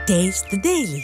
Taste the Daily.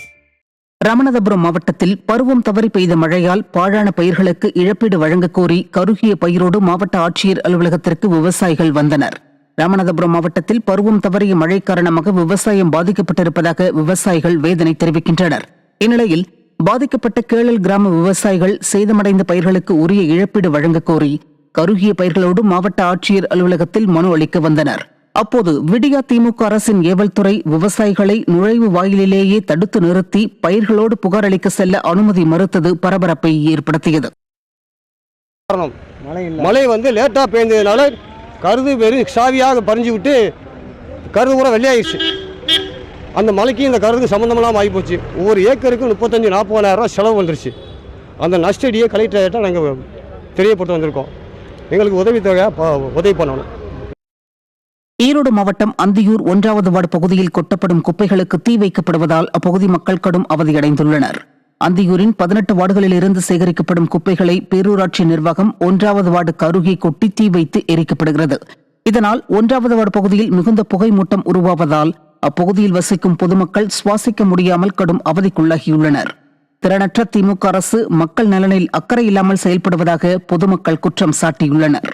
Ramanathapuram மாவட்டத்தில் பருவம் தவறி பெய்த மழையால் பாழான பயிர்களுக்கு இழப்பீடு வழங்கக் கோரி கருகிய பயிரோடு மாவட்ட ஆட்சியர் அலுவலகத்திற்கு விவசாயிகள் வந்தனர். ராமநாதபுரம் மாவட்டத்தில் பருவம் தவறிய மழை காரணமாக விவசாயம் பாதிக்கப்பட்டிருப்பதாக விவசாயிகள் வேதனை தெரிவிக்கின்றனர். இந்நிலையில் பாதிக்கப்பட்ட கேளல் கிராம விவசாயிகள் சேதமடைந்த பயிர்களுக்கு உரிய இழப்பீடு வழங்கக் கோரி கருகிய பயிர்களோடு மாவட்ட ஆட்சியர் அலுவலகத்தில் மனு அளிக்க வந்தனர். அப்போது விடியா திமுக அரசின் ஏவல் துறை விவசாயிகளை நுழைவு வாயிலேயே தடுத்து நிறுத்தி பயிர்களோடு புகார் அளிக்க செல்ல அனுமதி மறுத்தது பரபரப்பை ஏற்படுத்தியது. மழை லேட்டா பெய்ததுனால கருது வெறும் சாவியாக பறிஞ்சு விட்டு கருது கூட வெள்ளையாயிடுச்சு. அந்த மழைக்கு இந்த கருதுக்கு சம்மந்தமெல்லாம் ஆகிப்போச்சு. ஒவ்வொரு ஏக்கருக்கு 35-40,000 ரூபா செலவு வந்துருச்சு. அந்த நஷ்டடியை கலெக்டர்கிட்ட நாங்கள் தெரியப்பட்டு வந்திருக்கோம். எங்களுக்கு உதவி பண்ணணும். ஈரோடு மாவட்டம் அந்தியூர் 1வது வார்டு பகுதியில் கொட்டப்படும் குப்பைகளுக்கு தீ வைக்கப்படுவதால் அப்பகுதி மக்கள் கடும் அவதியடைந்துள்ளனர். அந்தியூரின் 18 வார்டுகளில் இருந்து சேகரிக்கப்படும் குப்பைகளை பேரூராட்சி நிர்வாகம் 1வது வார்டு கருகி கொட்டி தீ வைத்து எரிக்கப்படுகிறது. இதனால் 1வது வார்டு பகுதியில் மிகுந்த புகை மூட்டம் உருவாவதால் அப்பகுதியில் வசிக்கும் பொதுமக்கள் சுவாசிக்க முடியாமல் கடும் அவதிக்குள்ளாகியுள்ளனர். திறனற்ற திமுக அரசு மக்கள் நலனில் அக்கறை இல்லாமல் செயல்படுவதாக பொதுமக்கள் குற்றம் சாட்டியுள்ளனர்.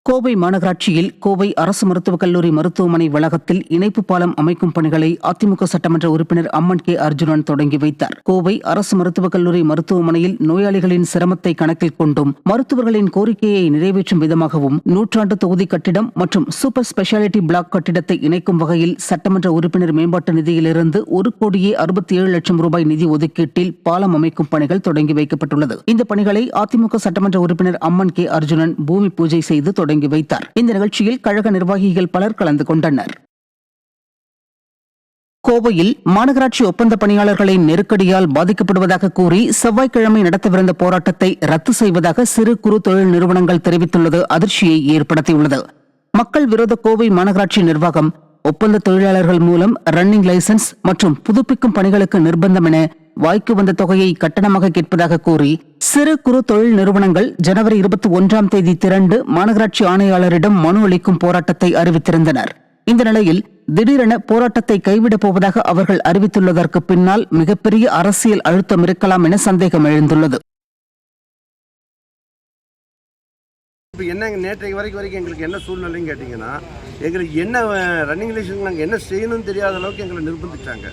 கோவை மாநகராட்சியில் கோவை அரசு மருத்துவக் கல்லூரி மருத்துவமனை வளாகத்தில் இணைப்பு பாலம் அமைக்கும் பணிகளை அதிமுக சட்டமன்ற உறுப்பினர் அம்மன் கே அர்ஜுனன் தொடங்கி வைத்தார். கோவை அரசு மருத்துவக் கல்லூரி மருத்துவமனையில் நோயாளிகளின் சிரமத்தை கணக்கில் கொண்டும் மருத்துவர்களின் கோரிக்கையை நிறைவேற்றும் விதமாகவும் 100ஆண்டு தொகுதி கட்டிடம் மற்றும் சூப்பர் ஸ்பெஷாலிட்டி பிளாக் கட்டிடத்தை இணைக்கும் வகையில் சட்டமன்ற உறுப்பினர் மேம்பாட்டு நிதியிலிருந்து 1,67,00,000 ரூபாய் நிதி ஒதுக்கீட்டில் பாலம் அமைக்கும் பணிகள் தொடங்கி வைக்கப்பட்டுள்ளது. இந்த பணிகளை அதிமுக சட்டமன்ற உறுப்பினர் அம்மன் கே அர்ஜுனன் பூமி பூஜை செய்து தொடங்கி வைத்தார். இந்த நிகழ்ச்சியில் கழக நிர்வாகிகள் பலர் கலந்து கொண்டனர். கோவையில் மாநகராட்சி ஒப்பந்த பணியாளர்களின் நெருக்கடியால் பாதிக்கப்படுவதாக கூறி செவ்வாய்க்கிழமை நடத்தவிருந்த போராட்டத்தை ரத்து செய்வதாக சிறு குறு தொழில் நிறுவனங்கள் தெரிவித்துள்ளது அதிர்ச்சியை ஏற்படுத்தியுள்ளது. மக்கள் விரோத கோவை மாநகராட்சி நிர்வாகம் ஒப்பந்த தொழிலாளர்கள் மூலம் ரன்னிங் லைசன்ஸ் மற்றும் புதுப்பிக்கும் பணிகளுக்கு நிர்பந்தம் என வாய்க்கு வந்த தொகையை கட்டணமாக கேட்பதாக கூறி சிறு குறு தொழில் நிறுவனங்கள் ஜனவரி 21ஆம் தேதி திரண்டு மாநகராட்சி ஆணையாளரிடம் மனு அளிக்கும் போராட்டத்தை அறிவித்திருந்தனர். இந்த நிலையில் திடீரென போராட்டத்தை கைவிடப் போவதாக அவர்கள் அறிவித்துள்ளதற்கு பின்னால் மிகப்பெரிய அரசியல் அழுத்தம் இருக்கலாம் என சந்தேகம் எழுந்துள்ளது. இப்போ என்னங்க நேற்றைக்கு வரைக்கும் எங்களுக்கு என்ன சூழ்நிலைன்னு கேட்டிங்கன்னா, எங்களுக்கு என்ன ரன்னிங் லைசன்ஸ் நாங்கள் என்ன செய்யணும்னு தெரியாத அளவுக்கு எங்களை நிர்பந்திச்சாங்க.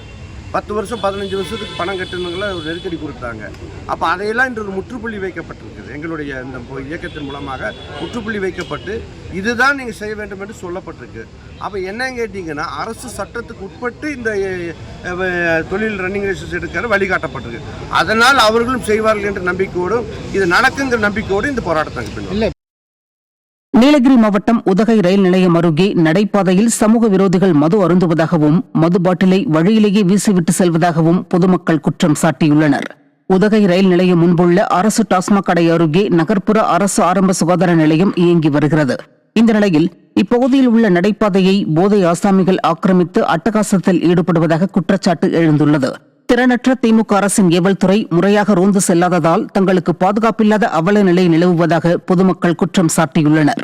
10 வருஷம் 15 வருஷத்துக்கு பணம் கட்டணுங்களை ஒரு நெருக்கடி கொடுத்தாங்க. அப்போ அதையெல்லாம் இன்று முற்றுப்புள்ளி வைக்கப்பட்டிருக்குது. எங்களுடைய இந்த இயக்கத்தின் மூலமாக முற்றுப்புள்ளி வைக்கப்பட்டு இதுதான் நீங்கள் செய்ய வேண்டும் என்று சொல்லப்பட்டிருக்கு. அப்போ என்ன கேட்டிங்கன்னா, அரசு சட்டத்துக்கு உட்பட்டு இந்த தொழில் ரன்னிங் லைசன்ஸ் எடுக்கிற வழிகாட்டப்பட்டிருக்கு. அதனால் அவர்களும் செய்வார்கள் என்ற நம்பிக்கையோடும் இது நடக்குங்கிற நம்பிக்கையோடு இந்த போராட்டத்தை இல்லை. நீலகிரி மாவட்டம் உதகை ரயில் நிலையம் அருகே நடைபாதையில் சமூக விரோதிகள் மது அருந்துவதாகவும் மது பாட்டிலை வழியிலேயே வீசிவிட்டு செல்வதாகவும் பொதுமக்கள் குற்றம் சாட்டியுள்ளனர். உதகை ரயில் நிலையம் முன்புள்ள அரசு டாஸ்மாக் கடை அருகே நகர்ப்புற அரசு ஆரம்ப சுகாதார நிலையம் இயங்கி வருகிறது. இந்த நிலையில் இப்பகுதியில் உள்ள நடைபாதையை போதை ஆசாமிகள் ஆக்கிரமித்து அட்டகாசத்தில் ஈடுபடுவதாக குற்றச்சாட்டு எழுந்துள்ளது. திறனற்ற திமுக அரசின் ஏவல் துறை முறையாக ரோந்து செல்லாததால் தங்களுக்கு பாதுகாப்பில்லாத அவல நிலை நிலவுவதாக பொதுமக்கள் குற்றம் சாட்டியுள்ளனர்.